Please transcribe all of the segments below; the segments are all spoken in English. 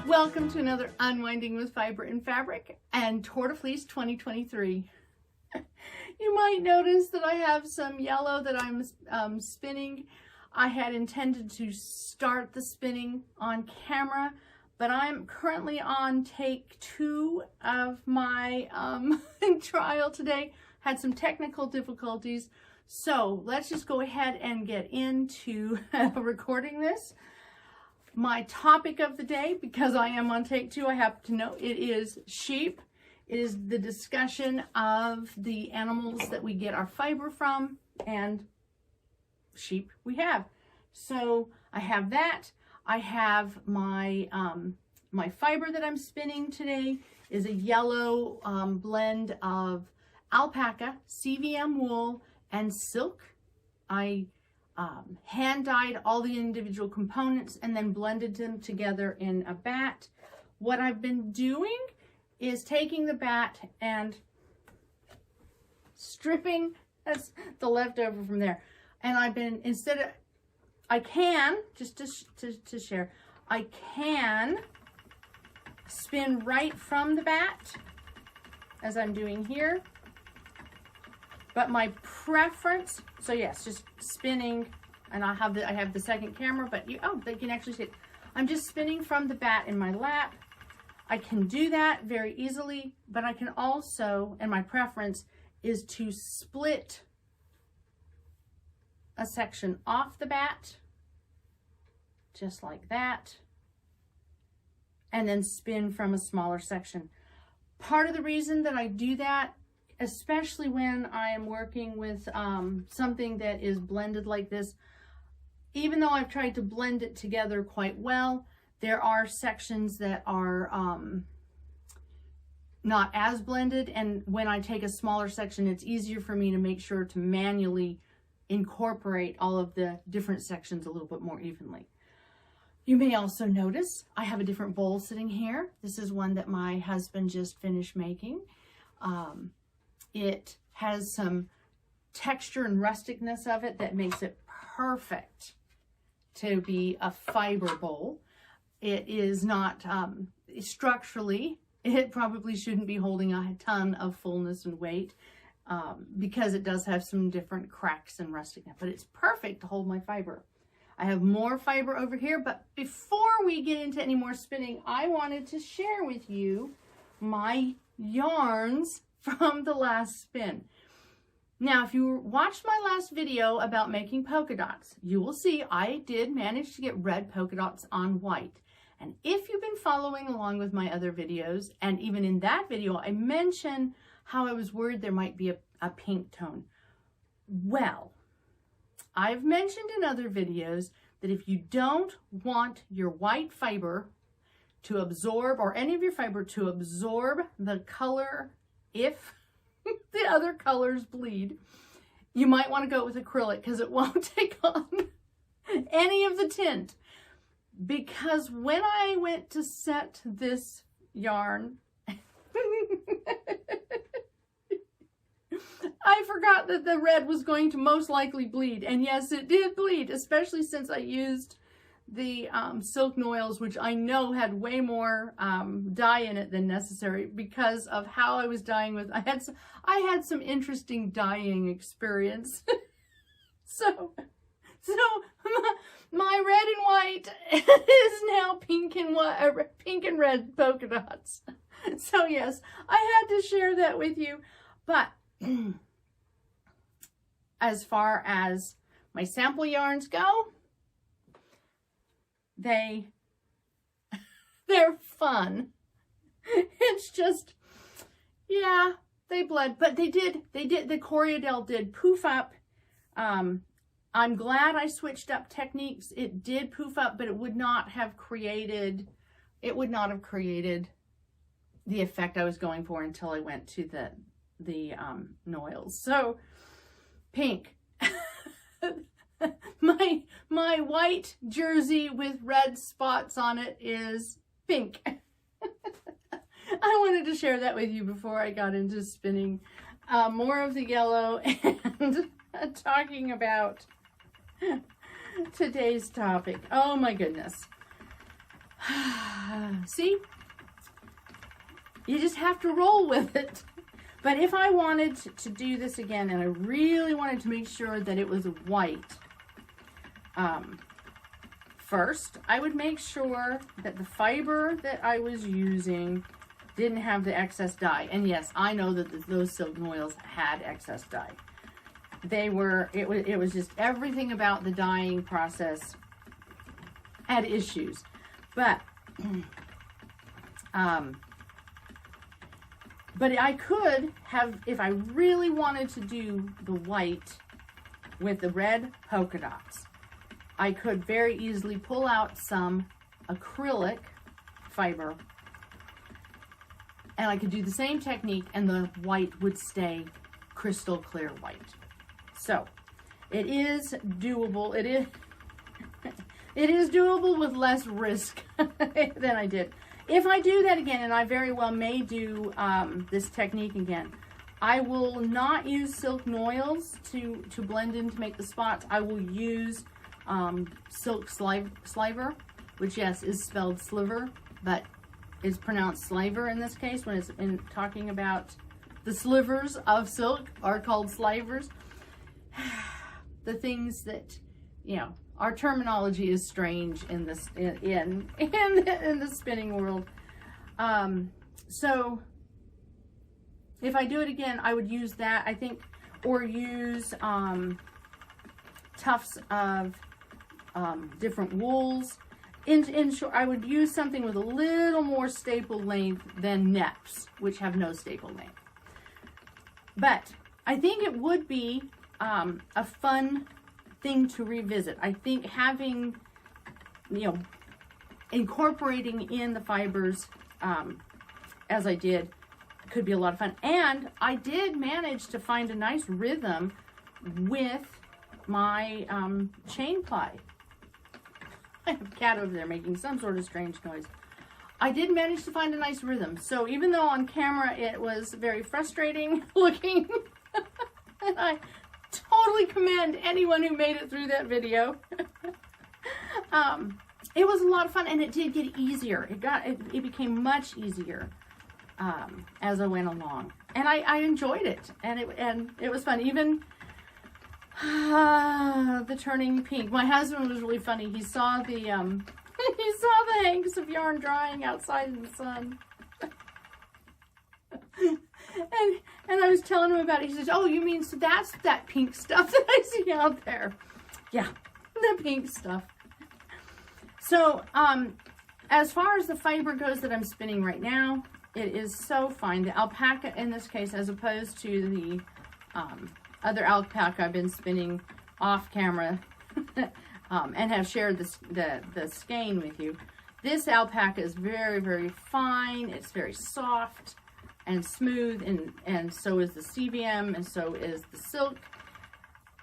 Welcome to another Unwinding with Fiber and Fabric and Tour de Fleece 2023. You might notice that I have some yellow that I'm spinning. I had intended to start the spinning on camera, but I'm currently on take 2 of my trial today. Had some technical difficulties, so let's just go ahead and get into recording this. My topic of the day, because I am on take 2, I have to know it is sheep. It is the discussion of the animals that we get our fiber from, and sheep we have. So I have that. I have my my fiber that I'm spinning today is a yellow blend of alpaca, CVM wool, and silk. I hand dyed all the individual components and then blended them together in a Batt. What I've been doing is taking the Batt and stripping, that's the leftover from there. And I've been, instead of, I can, just to share, I can spin right from the Batt, as I'm doing here. But my preference, so yes, just spinning, and I have the second camera, but they can actually see it. I'm just spinning from the Batt in my lap. I can do that very easily, but I can also, and my preference is to split a section off the Batt, just like that, and then spin from a smaller section. Part of the reason that I do that, especially when I am working with something that is blended like this, even though I've tried to blend it together quite well, there are sections that are not as blended, and when I take a smaller section, it's easier for me to make sure to manually incorporate all of the different sections a little bit more evenly. You may also notice I have a different bowl sitting here. This is one that my husband just finished making. It has some texture and rusticness of it that makes it perfect to be a fiber bowl. It is not, structurally, it probably shouldn't be holding a ton of fullness and weight because it does have some different cracks and rusticness, but it's perfect to hold my fiber. I have more fiber over here, but before we get into any more spinning, I wanted to share with you my yarns from the last spin. Now, if you watched my last video about making polka dots, you will see I did manage to get red polka dots on white. And if you've been following along with my other videos, and even in that video, I mentioned how I was worried there might be a pink tone. Well, I've mentioned in other videos that if you don't want your white fiber to absorb, or any of your fiber to absorb the color, if the other colors bleed, you might want to go with acrylic because it won't take on any of the tint. Because when I went to set this yarn, I forgot that the red was going to most likely bleed. And yes, it did bleed, especially since I used the silk noils, which I know had way more dye in it than necessary because of how I was dyeing with. I had some interesting dyeing experience. so my red and white is now pink and red polka dots. So yes, I had to share that with you. But as far as my sample yarns go, they're fun. It's just, yeah, they bled, but the Coriadel did poof up. I'm glad I switched up techniques. It did poof up, but it would not have created the effect I was going for until I went to the noils. So pink. My white jersey with red spots on it is pink. I wanted to share that with you before I got into spinning more of the yellow and talking about today's topic. Oh my goodness. See? You just have to roll with it. But if I wanted to do this again, and I really wanted to make sure that it was white, first, I would make sure that the fiber that I was using didn't have the excess dye. And yes, I know that those silk noils had excess dye. It was just everything about the dyeing process had issues. But, but I could have, if I really wanted to do the white with the red polka dots, I could very easily pull out some acrylic fiber, and I could do the same technique, and the white would stay crystal clear white. So it is doable. It is doable with less risk than I did. If I do that again, and I very well may do this technique again, I will not use silk noils to blend in to make the spots. I will use silk sliver, which yes is spelled sliver, but is pronounced sliver in this case when it's in talking about the slivers of silk are called slivers. The things that, you know, our terminology is strange in this in the spinning world. So if I do it again, I would use that, I think, or use tufts of different wools. In short, I would use something with a little more staple length than neps, which have no staple length. But I think it would be a fun thing to revisit. I think having, you know, incorporating in the fibers as I did could be a lot of fun. And I did manage to find a nice rhythm with my chain ply. I have a cat over there making some sort of strange noise. I did manage to find a nice rhythm. So even though on camera it was very frustrating looking, and I totally commend anyone who made it through that video. It was a lot of fun, and it did get easier. It became much easier as I went along, and I enjoyed it, and it was fun. Even the turning pink. My husband was really funny. He saw the he saw the hanks of yarn drying outside in the sun. And I was telling him about it. He says, "Oh, you mean, so that's that pink stuff that I see out there?" Yeah, the pink stuff. So, as far as the fiber goes that I'm spinning right now, it is so fine. The alpaca in this case, as opposed to the other alpaca I've been spinning off camera and have shared the skein with you. This alpaca is very, very fine. It's very soft and smooth, and so is the CVM, and so is the silk.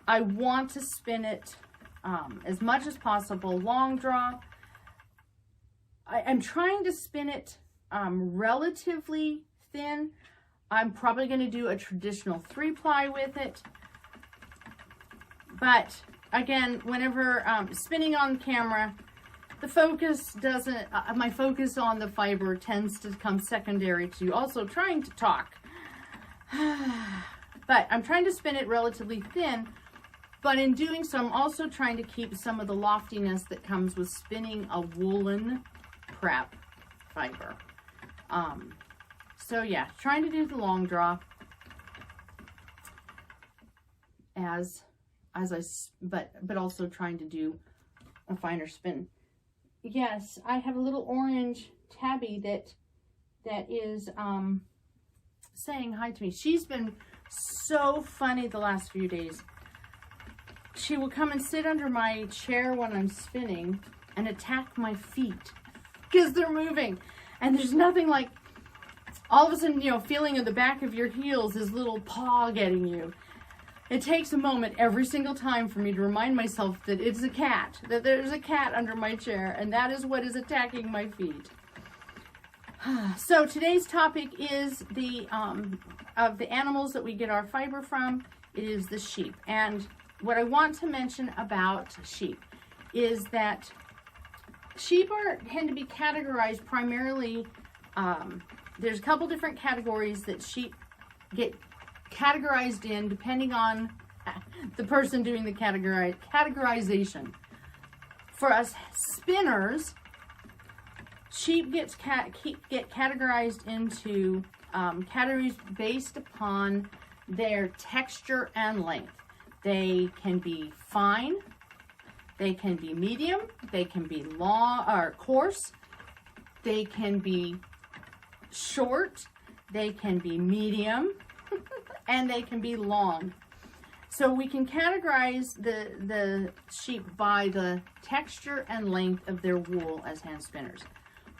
I want to spin it as much as possible long draw. I'm trying to spin it relatively thin. I'm probably going to do a traditional 3-ply with it, but again, whenever spinning on camera, the focus doesn't, my focus on the fiber tends to come secondary to also trying to talk. But I'm trying to spin it relatively thin, but in doing so, I'm also trying to keep some of the loftiness that comes with spinning a woolen prep fiber. So yeah, trying to do the long draw but also trying to do a finer spin. Yes, I have a little orange tabby that is saying hi to me. She's been so funny the last few days. She will come and sit under my chair when I'm spinning and attack my feet because they're moving. And there's nothing like all of a sudden, you know, feeling in the back of your heels, this little paw getting you. It takes a moment every single time for me to remind myself that it's a cat, that there's a cat under my chair, and that is what is attacking my feet. So today's topic is of the animals that we get our fiber from. It is the sheep. And what I want to mention about sheep is that sheep tend to be categorized primarily, there's a couple different categories that sheep get categorized in depending on the person doing the categorization. For us spinners, sheep get categorized into categories based upon their texture and length. They can be fine, they can be medium, they can be long or coarse, they can be short, they can be medium, and they can be long. So we can categorize the sheep by the texture and length of their wool as hand spinners.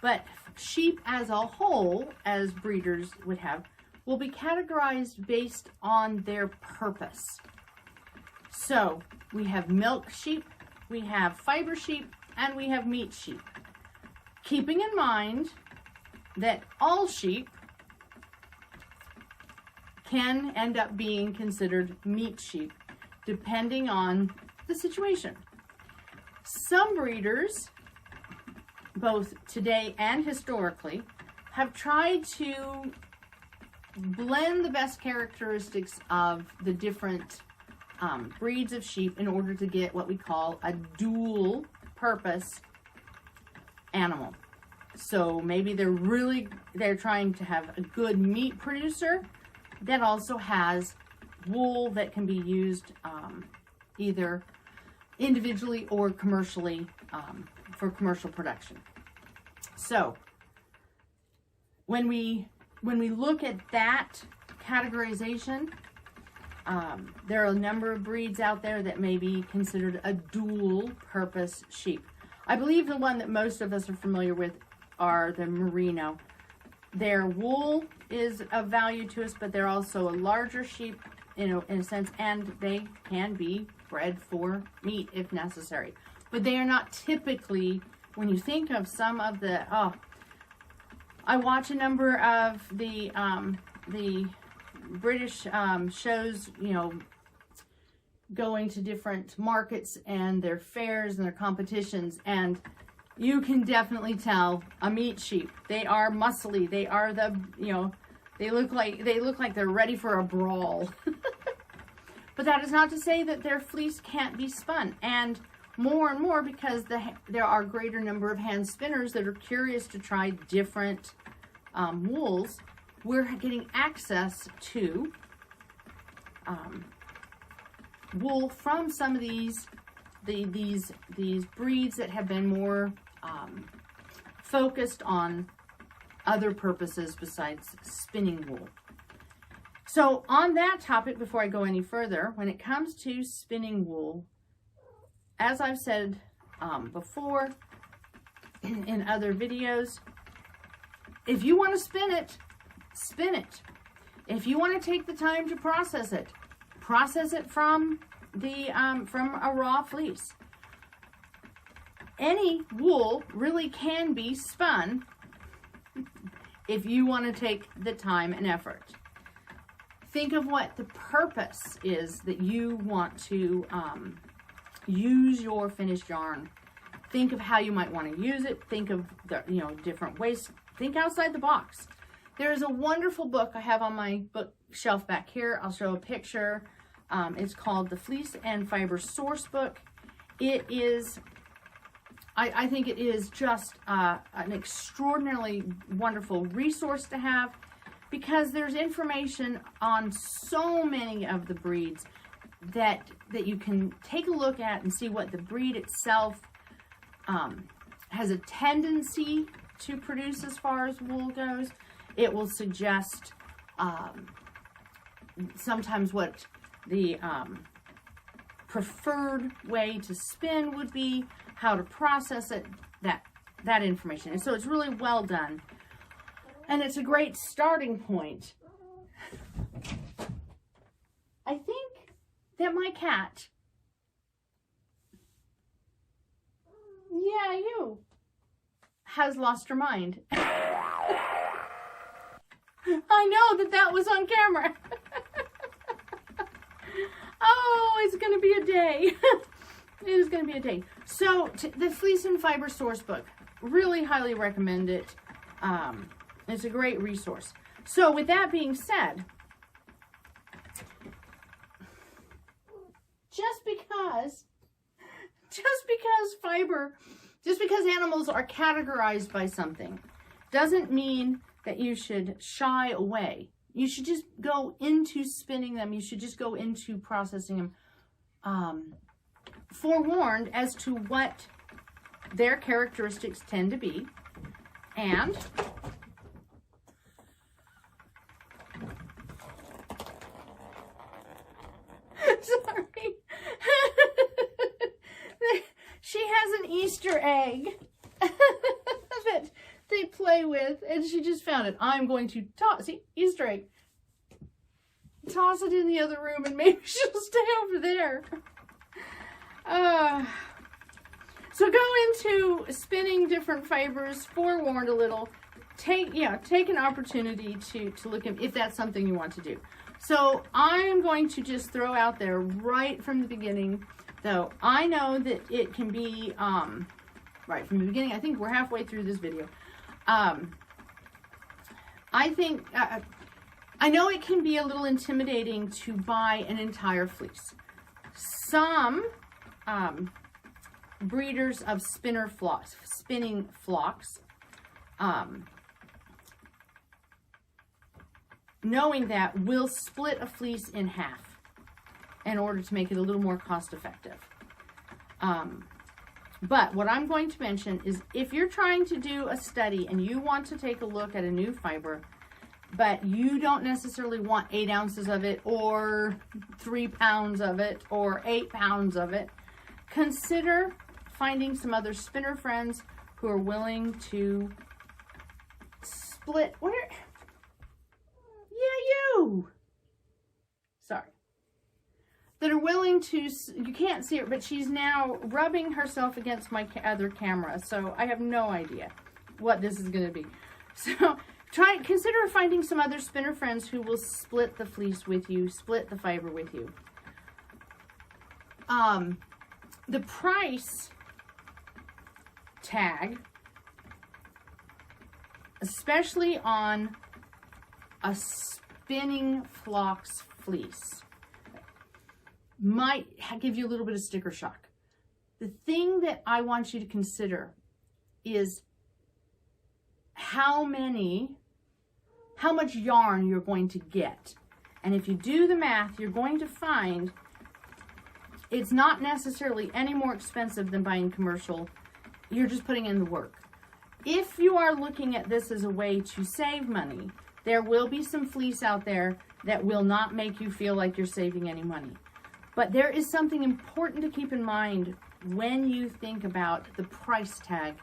But sheep as a whole, as breeders would have, will be categorized based on their purpose. So we have milk sheep, we have fiber sheep, and we have meat sheep. Keeping in mind that all sheep can end up being considered meat sheep, depending on the situation. Some breeders, both today and historically, have tried to blend the best characteristics of the different breeds of sheep in order to get what we call a dual purpose animal. So maybe they're trying to have a good meat producer that also has wool that can be used either individually or commercially for commercial production. So when we look at that categorization, there are a number of breeds out there that may be considered a dual purpose sheep. I believe the one that most of us are familiar with are the merino. Their wool is of value to us, but they're also a larger sheep in a sense, and they can be bred for meat if necessary. But they are not typically, when you think of some of the, I watch a number of the British shows, you know, going to different markets and their fairs and their competitions, and you can definitely tell a meat sheep. They are muscly. They are they look like they're ready for a brawl. But that is not to say that their fleece can't be spun. And more because there are a greater number of hand spinners that are curious to try different wools, we're getting access to wool from some of these breeds that have been more focused on other purposes besides spinning wool. So on that topic, before I go any further, when it comes to spinning wool, as I've said before in other videos, if you want to spin it, spin it. If you want to take the time to process it from a raw fleece. Any wool really can be spun if you want to take the time and effort. Think of what the purpose is that you want to use your finished yarn. Think of how you might want to use it. Think of the different ways. Think outside the box. There is a wonderful book I have on my bookshelf back here. I'll show a picture. It's called the Fleece and Fiber Sourcebook. It is, I think it is just an extraordinarily wonderful resource to have, because there's information on so many of the breeds that you can take a look at and see what the breed itself has a tendency to produce as far as wool goes. It will suggest sometimes what the preferred way to spin would be, how to process it, that information. And so it's really well done. And it's a great starting point. I think that my cat, you, has lost her mind. I know that was on camera. Oh, it's going to be a day. It is going to be a day. So the Fleece and Fiber Sourcebook, really highly recommend it. It's a great resource. So with that being said, just because animals are categorized by something doesn't mean that you should shy away. You should just go into spinning them. You should just go into processing them, forewarned as to what their characteristics tend to be. And sorry. She has an Easter egg that they play with, and she just found it. I'm going to toss, see, Easter egg. Toss it in the other room, and maybe she'll stay over there. So go into spinning different fibers, forewarned a little. Take an opportunity to look at if that's something you want to do. So I'm going to just throw out there right from the beginning, though I know that it can be right from the beginning. I think we're halfway through this video. I think I know it can be a little intimidating to buy an entire fleece. Some breeders of spinning flocks, knowing that, will split a fleece in half in order to make it a little more cost effective. But what I'm going to mention is if you're trying to do a study and you want to take a look at a new fiber, but you don't necessarily want 8 ounces of it or 3 pounds of it or 8 pounds of it, consider finding some other spinner friends who are willing to split. Where? Yeah, you. Sorry. That are willing to, you can't see her, but she's now rubbing herself against my other camera, so I have no idea what this is going to be. So consider finding some other spinner friends who will split the fleece with you, split the fiber with you. The price tag, especially on a spinning flocks fleece, might give you a little bit of sticker shock. The thing that I want you to consider is how much yarn you're going to get. And if you do the math, you're going to find it's not necessarily any more expensive than buying commercial. You're just putting in the work. If you are looking at this as a way to save money, there will be some fleece out there that will not make you feel like you're saving any money. But there is something important to keep in mind when you think about the price tag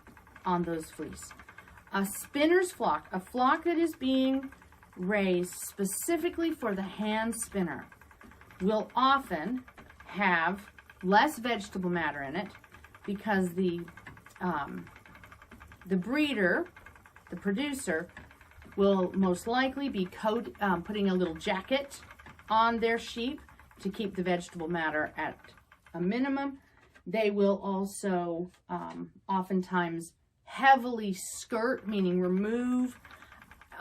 on those fleece. A spinner's flock, a flock that is being raised specifically for the hand spinner, will often have less vegetable matter in it because the breeder, the producer, will most likely be putting a little jacket on their sheep to keep the vegetable matter at a minimum. They will also oftentimes heavily skirt, meaning remove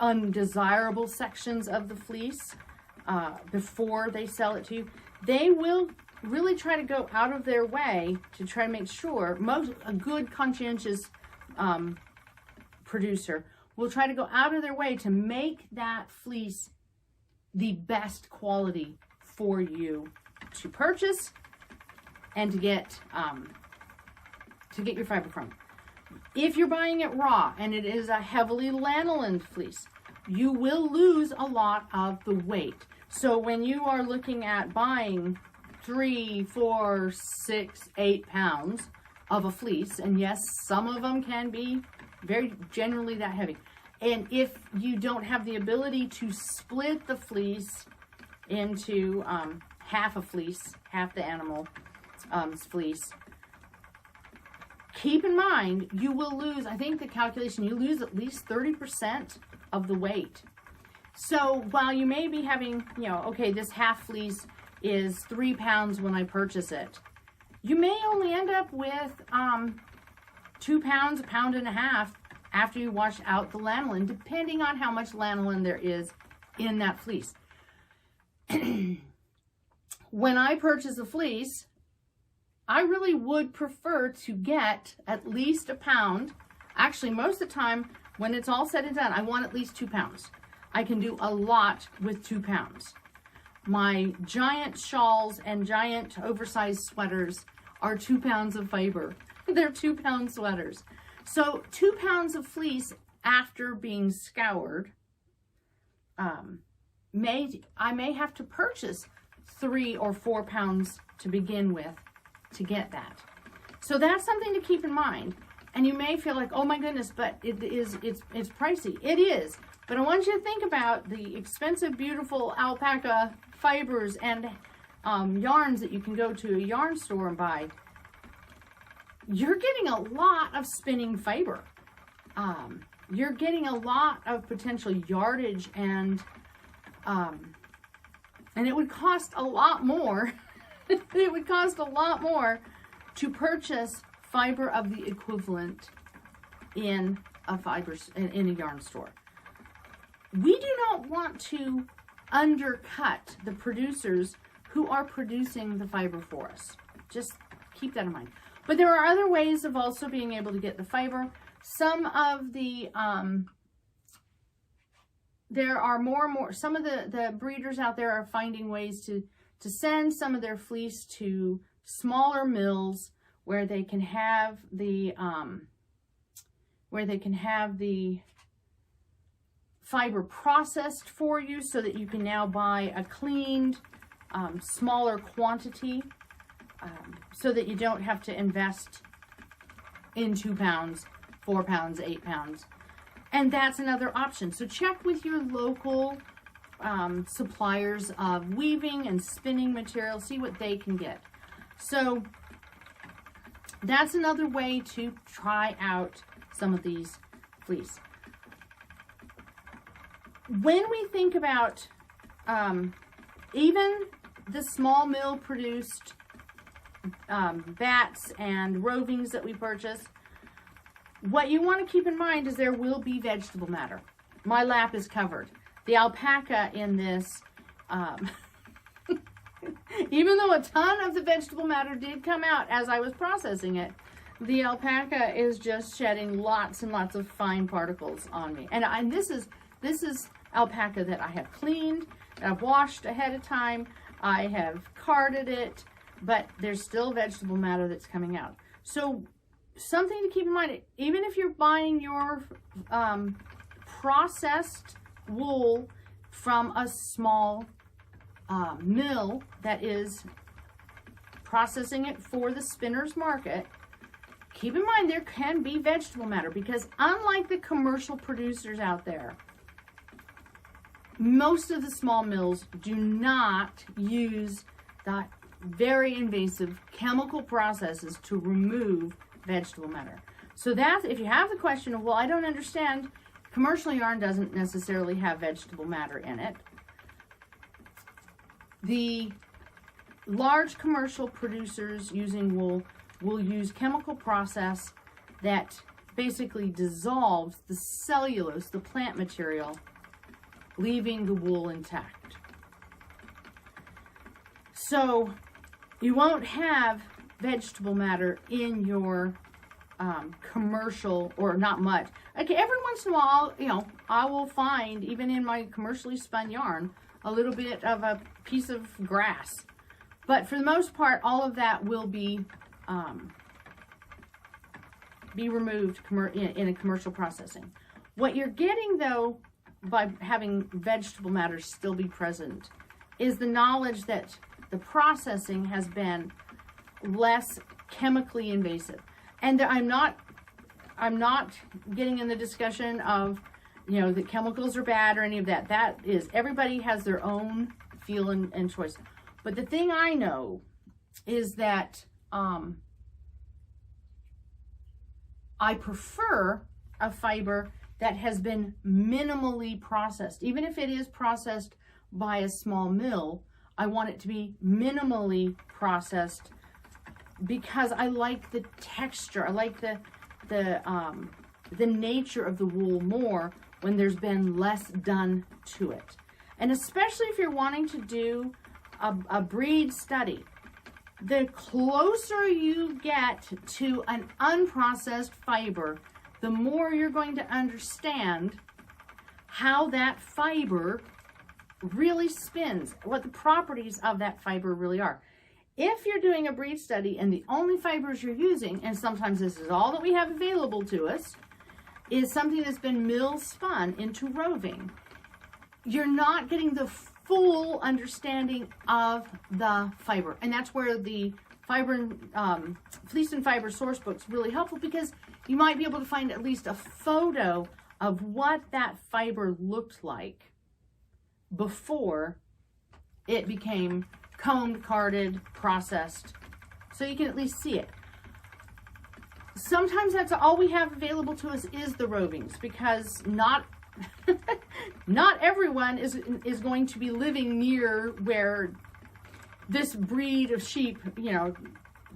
undesirable sections of the fleece before they sell it to you. They will really try to go out of their way to try to make sure, a good conscientious producer will try to go out of their way to make that fleece the best quality for you to purchase and to get your fiber from. If you're buying it raw and it is a heavily lanolined fleece, you will lose a lot of the weight. So when you are looking at buying 3, 4, 6, 8 pounds of a fleece, and yes, some of them can be very generally that heavy. And if you don't have the ability to split the fleece into half a fleece, half the animal's fleece, keep in mind you will lose, I think the calculation, you lose at least 30% of the weight. So while you may be having, okay, this half fleece is 3 pounds when I purchase it, you may only end up with 2 pounds, 1.5 pounds after you wash out the lanolin, depending on how much lanolin there is in that fleece. When I purchase a fleece, I really would prefer to get at least 1 pound. Actually, most of the time, when it's all said and done, I want at least 2 pounds. I can do a lot with 2 pounds. My giant shawls and giant oversized sweaters are 2 pounds of fiber. They're 2 pound sweaters. So 2 pounds of fleece after being scoured, I may have to purchase 3 or 4 pounds to begin with to get that. So that's something to keep in mind. And you may feel like, oh my goodness, but it's pricey. It is. But I want you to think about the expensive, beautiful alpaca fibers and yarns that you can go to a yarn store and buy. You're getting a lot of spinning fiber. You're getting a lot of potential yardage, and it would cost a lot more. It would cost a lot more to purchase fiber of the equivalent in a yarn store. We do not want to undercut the producers who are producing the fiber for us. Just keep that in mind. But there are other ways of also being able to get the fiber. Some of the, there are more and more, some of the breeders out there are finding ways to send some of their fleece to smaller mills where they can have the, fiber processed for you so that you can now buy a cleaned, smaller quantity. So that you don't have to invest in 2 pounds, 4 pounds, 8 pounds. And that's another option. So check with your local suppliers of weaving and spinning material. See what they can get. So that's another way to try out some of these fleece. When we think about even the small mill produced Batts and rovings that we purchase, what you want to keep in mind is there will be vegetable matter. My lap is covered. The alpaca in this, even though a ton of the vegetable matter did come out as I was processing it, the alpaca is just shedding lots and lots of fine particles on me. And this is alpaca that I have cleaned, that I've washed ahead of time. I have carded it, but there's still vegetable matter that's coming out. So something to keep in mind, even if you're buying your processed wool from a small mill that is processing it for the spinner's market, keep in mind there can be vegetable matter, because unlike the commercial producers out there, most of the small mills do not use the very invasive chemical processes to remove vegetable matter. So that, if you have the question of, well, I don't understand, commercial yarn doesn't necessarily have vegetable matter in it. The large commercial producers using wool will use chemical process that basically dissolves the cellulose, the plant material, leaving the wool intact. So you won't have vegetable matter in your commercial, or not much. Okay, every once in a while, I will find, even in my commercially spun yarn, a little bit of a piece of grass. But for the most part, all of that will be removed in a commercial processing. What you're getting, though, by having vegetable matter still be present, is the knowledge that the processing has been less chemically invasive. And I'm not getting in the discussion of, that chemicals are bad or any of that. That is, everybody has their own feel and choice. But the thing I know is that I prefer a fiber that has been minimally processed. Even if it is processed by a small mill, I want it to be minimally processed because I like the texture. I like the nature of the wool more when there's been less done to it. And especially if you're wanting to do a breed study, the closer you get to an unprocessed fiber, the more you're going to understand how that fiber really spins, what the properties of that fiber really are. If you're doing a breed study and the only fibers you're using, and sometimes this is all that we have available to us, is something that's been mill spun into roving, you're not getting the full understanding of the fiber. And that's where the Fleece and Fiber Sourcebook's really helpful, because you might be able to find at least a photo of what that fiber looked like before it became combed, carded, processed, so you can at least see it. Sometimes that's all we have available to us is the rovings, because not everyone is going to be living near where this breed of sheep, you know,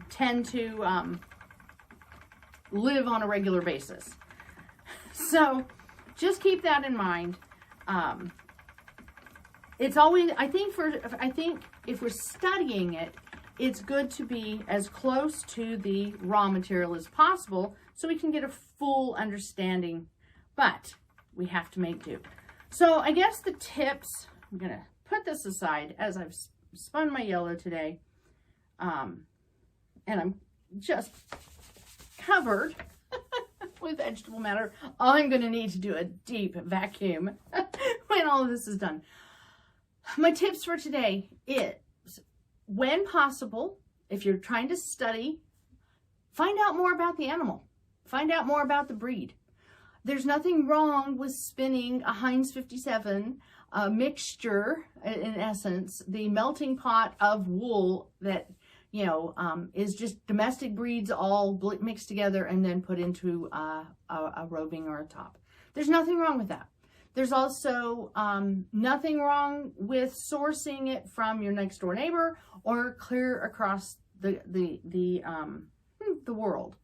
tend to live on a regular basis. So just keep that in mind. It's always, I think if we're studying it, it's good to be as close to the raw material as possible so we can get a full understanding, but we have to make do. So I guess the tips, I'm going to put this aside as I've spun my yellow today, and I'm just covered with vegetable matter. I'm going to need to do a deep vacuum when all of this is done. My tips for today is, when possible, if you're trying to study, find out more about the animal. Find out more about the breed. There's nothing wrong with spinning a Heinz 57 mixture, in essence, the melting pot of wool that, you know, is just domestic breeds all mixed together and then put into a roving or a top. There's nothing wrong with that. There's also nothing wrong with sourcing it from your next door neighbor or clear across the world.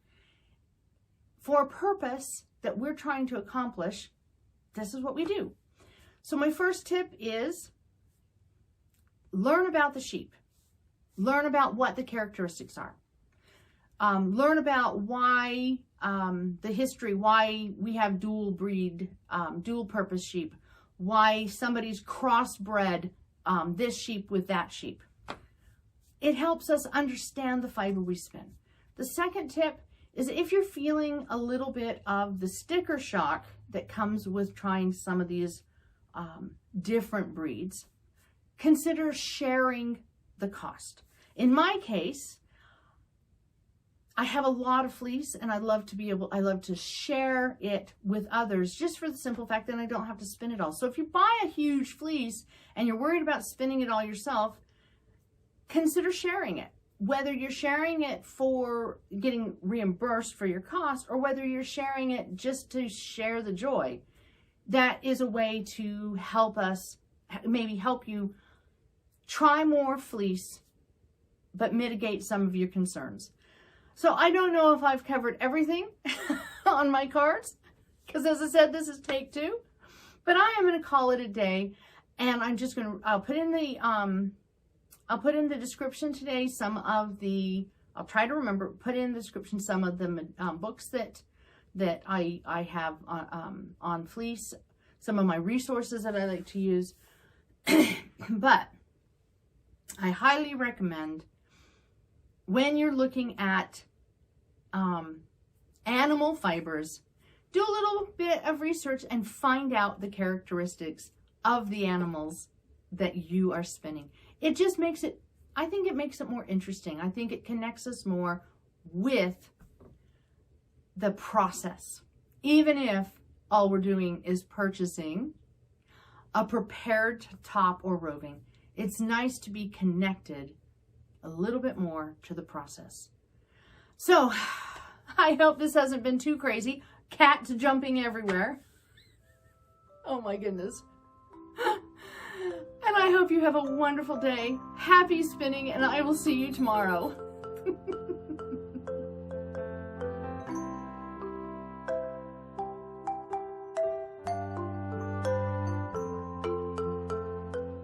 For a purpose that we're trying to accomplish, this is what we do. So my first tip is learn about the sheep. Learn about what the characteristics are. Learn about why the history, why we have dual breed, dual purpose sheep, why somebody's crossbred this sheep with that sheep. It helps us understand the fiber we spin. The second tip is, if you're feeling a little bit of the sticker shock that comes with trying some of these different breeds, consider sharing the cost. In my case, I have a lot of fleece, and I love to share it with others, just for the simple fact that I don't have to spin it all. So if you buy a huge fleece and you're worried about spinning it all yourself, consider sharing it. Whether you're sharing it for getting reimbursed for your cost, or whether you're sharing it just to share the joy, that is a way to help us, maybe help you try more fleece, but mitigate some of your concerns. So I don't know if I've covered everything on my cards, because as I said, this is take 2, but I am going to call it a day, and I'm just going to, I'll put in the description today some of the, I'll try to remember, put in the description some of the books that I have on fleece, some of my resources that I like to use. But I highly recommend, when you're looking at animal fibers, do a little bit of research and find out the characteristics of the animals that you are spinning. It just makes it, I think it makes it more interesting. I think it connects us more with the process, even if all we're doing is purchasing a prepared top or roving. It's nice to be connected a little bit more to the process. So I hope this hasn't been too crazy. Cats jumping everywhere. Oh my goodness. And I hope you have a wonderful day. Happy spinning, and I will see you tomorrow.